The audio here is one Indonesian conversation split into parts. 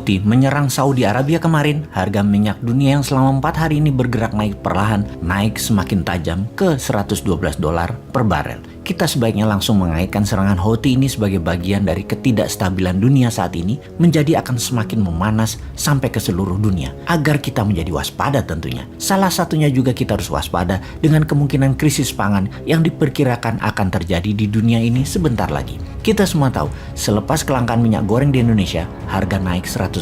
Houthi menyerang Saudi Arabia kemarin, harga minyak dunia yang selama 4 hari ini bergerak naik perlahan, naik semakin tajam ke $112 per barel. Kita sebaiknya langsung mengaitkan serangan Houthi ini sebagai bagian dari ketidakstabilan dunia saat ini menjadi akan semakin memanas sampai ke seluruh dunia, agar kita menjadi waspada tentunya. Salah satunya juga kita harus waspada dengan kemungkinan krisis pangan yang diperkirakan akan terjadi di dunia ini sebentar lagi. Kita semua tahu, selepas kelangkaan minyak goreng di Indonesia, harga naik 100%.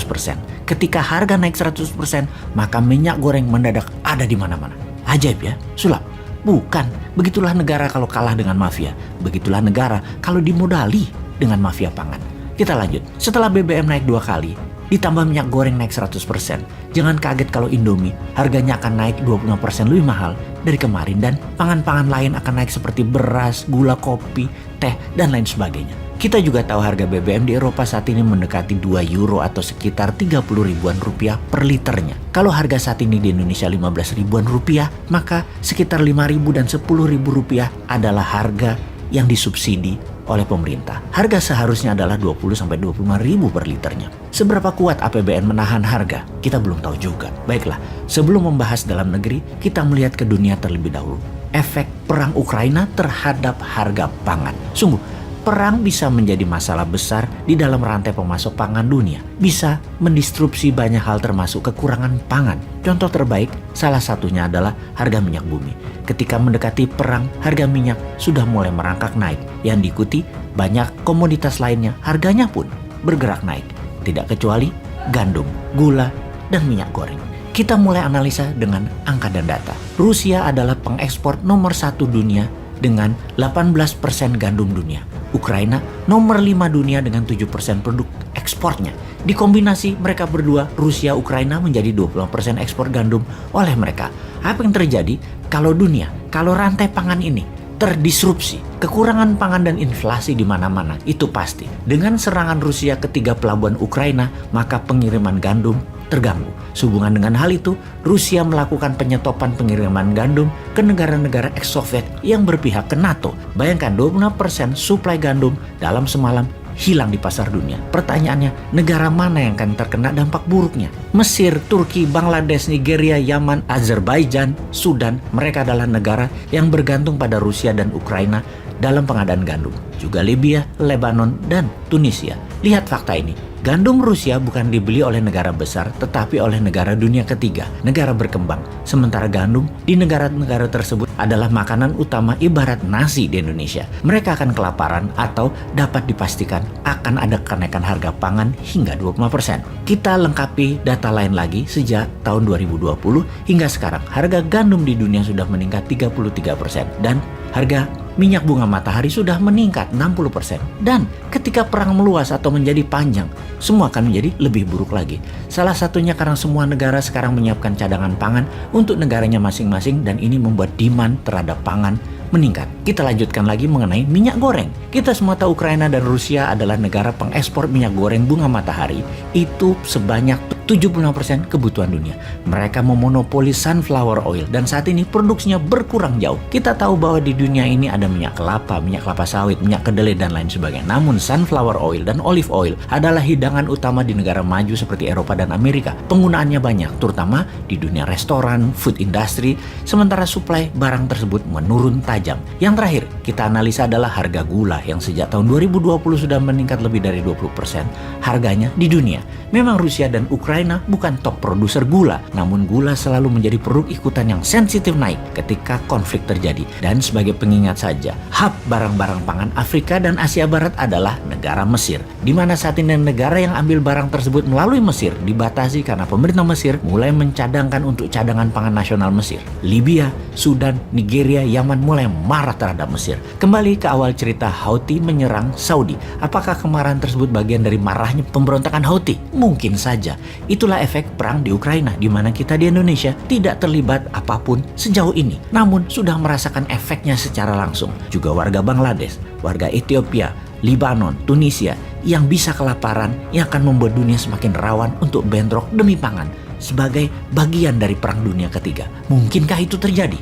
Ketika harga naik 100%, maka minyak goreng mendadak ada di mana-mana. Ajaib ya, sulap. Bukan, begitulah negara kalau kalah dengan mafia. Begitulah negara kalau dimodali dengan mafia pangan. Kita lanjut, setelah BBM naik 2 kali, ditambah minyak goreng naik 100%. Jangan kaget kalau Indomie harganya akan naik 25% lebih mahal dari kemarin. Dan pangan-pangan lain akan naik seperti beras, gula, kopi, teh, dan lain sebagainya. Kita juga tahu harga BBM di Eropa saat ini mendekati 2 euro atau sekitar 30 ribuan rupiah per liternya. Kalau harga saat ini di Indonesia 15 ribuan rupiah, maka sekitar 5 ribu dan 10 ribu rupiah adalah harga yang disubsidi oleh pemerintah. Harga seharusnya adalah 20-25 ribu per liternya. Seberapa kuat APBN menahan harga? Kita belum tahu juga. Baiklah, sebelum membahas dalam negeri, kita melihat ke dunia terlebih dahulu. Efek perang Ukraina terhadap harga pangan. Sungguh, perang bisa menjadi masalah besar di dalam rantai pemasok pangan dunia. Bisa mendistrupsi banyak hal termasuk kekurangan pangan. Contoh terbaik salah satunya adalah harga minyak bumi. Ketika mendekati perang, harga minyak sudah mulai merangkak naik. Yang diikuti banyak komoditas lainnya, harganya pun bergerak naik. Tidak kecuali gandum, gula, dan minyak goreng. Kita mulai analisa dengan angka dan data. Rusia adalah pengekspor nomor 1 dunia dengan 18% gandum dunia. Ukraina nomor 5 dunia dengan 7% produk ekspornya. Dikombinasi mereka berdua, Rusia, Ukraina menjadi 20% ekspor gandum oleh mereka. Apa yang terjadi kalau rantai pangan ini terdisrupsi, kekurangan pangan dan inflasi di mana-mana, itu pasti. Dengan serangan Rusia ke 3 pelabuhan Ukraina, maka pengiriman gandum terganggu. Sehubungan dengan hal itu, Rusia melakukan penyetopan pengiriman gandum ke negara-negara ex-Soviet yang berpihak ke NATO. Bayangkan 20% suplai gandum dalam semalam hilang di pasar dunia. Pertanyaannya, negara mana yang akan terkena dampak buruknya? Mesir, Turki, Bangladesh, Nigeria, Yaman, Azerbaijan, Sudan, mereka adalah negara yang bergantung pada Rusia dan Ukraina dalam pengadaan gandum. Juga Libya, Lebanon, dan Tunisia. Lihat fakta ini. Gandum Rusia bukan dibeli oleh negara besar, tetapi oleh negara dunia ketiga, negara berkembang. Sementara gandum di negara-negara tersebut adalah makanan utama ibarat nasi di Indonesia. Mereka akan kelaparan atau dapat dipastikan akan ada kenaikan harga pangan hingga 25%. Kita lengkapi data lain lagi sejak tahun 2020 hingga sekarang. Harga gandum di dunia sudah meningkat 33% dan harga minyak bunga matahari sudah meningkat 60%. Dan ketika perang meluas atau menjadi panjang, semua akan menjadi lebih buruk lagi. Salah satunya karena semua negara sekarang menyiapkan cadangan pangan untuk negaranya masing-masing dan ini membuat demand terhadap pangan meningkat. Kita lanjutkan lagi mengenai minyak goreng. Kita semua tahu Ukraina dan Rusia adalah negara pengekspor minyak goreng bunga matahari. Itu sebanyak 76% kebutuhan dunia. Mereka memonopoli sunflower oil dan saat ini produksinya berkurang jauh. Kita tahu bahwa di dunia ini ada minyak kelapa sawit, minyak kedelai dan lain sebagainya. Namun sunflower oil dan olive oil adalah hidangan utama di negara maju seperti Eropa dan Amerika. Penggunaannya banyak, terutama di dunia restoran, food industry, sementara suplai barang tersebut menurun tajam. Yang terakhir, kita analisa adalah harga gula yang sejak tahun 2020 sudah meningkat lebih dari 20% harganya di dunia. Memang Rusia dan Ukraina bukan top produser gula, namun gula selalu menjadi produk ikutan yang sensitif naik ketika konflik terjadi. Dan sebagai pengingat saja, hub barang-barang pangan Afrika dan Asia Barat adalah negara Mesir, di mana saat ini negara yang ambil barang tersebut melalui Mesir dibatasi karena pemerintah Mesir mulai mencadangkan untuk cadangan pangan nasional Mesir. Libya, Sudan, Nigeria, Yaman mulai marah terhadap Mesir. Kembali ke awal cerita, Houthi menyerang Saudi. Apakah kemarahan tersebut bagian dari marahnya pemberontakan Houthi? Mungkin saja. Itulah efek perang di Ukraina, di mana kita di Indonesia tidak terlibat apapun sejauh ini, namun sudah merasakan efeknya secara langsung. Juga warga Bangladesh, warga Ethiopia, Lebanon, Tunisia yang bisa kelaparan, yang akan membuat dunia semakin rawan untuk bentrok demi pangan sebagai bagian dari perang dunia ketiga. Mungkinkah itu terjadi?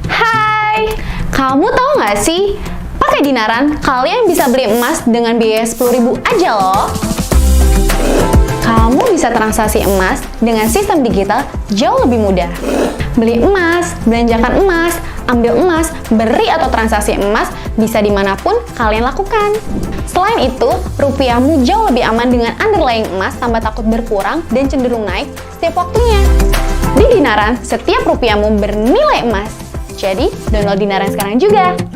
Hai, kamu tahu nggak sih? Pakai Oke Dinaran, kalian bisa beli emas dengan biaya 10.000 aja loh. Kamu bisa transaksi emas dengan sistem digital jauh lebih mudah. Beli emas, belanjakan emas, ambil emas, beri atau transaksi emas bisa dimanapun kalian lakukan. Selain itu, rupiahmu jauh lebih aman dengan underlying emas tanpa takut berkurang dan cenderung naik setiap waktunya. Di Dinaran, setiap rupiahmu bernilai emas. Jadi, download Dinaran sekarang juga.